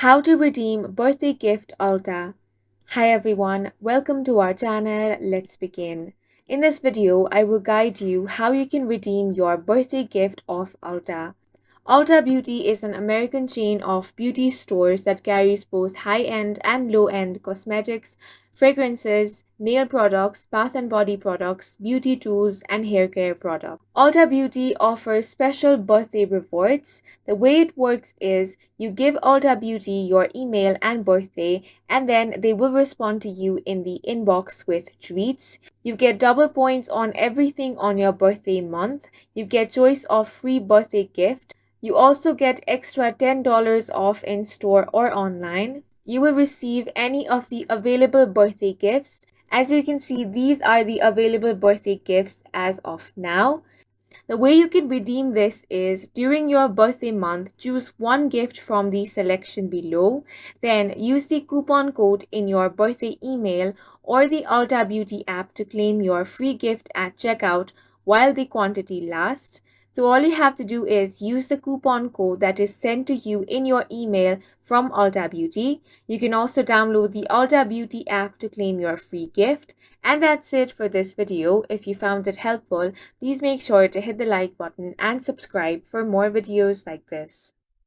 How to redeem birthday gift Ulta. Hi everyone, welcome to our channel. Let's begin. In this video, I will guide you how you can redeem your birthday gift of Ulta. Ulta Beauty is an American chain of beauty stores that carries both high-end and low-end cosmetics, fragrances, nail products, bath and body products, beauty tools, and hair care products. Ulta Beauty offers special birthday rewards. The way it works is you give Ulta Beauty your email and birthday, and then they will respond to you in the inbox with treats. You get double points on everything on your birthday month. You get choice of free birthday gift. You also get extra $10 off in store or online. You will receive any of the available birthday gifts. As you can see, these are the available birthday gifts as of now. The way you can redeem this is during your birthday month, choose one gift from the selection below. Then use the coupon code in your birthday email or the Ulta Beauty app to claim your free gift at checkout while the quantity lasts. So all you have to do is use the coupon code that is sent to you in your email from Ulta Beauty. You can also download the Ulta Beauty app to claim your free gift. And that's it for this video. If you found it helpful, please make sure to hit the like button and subscribe for more videos like this.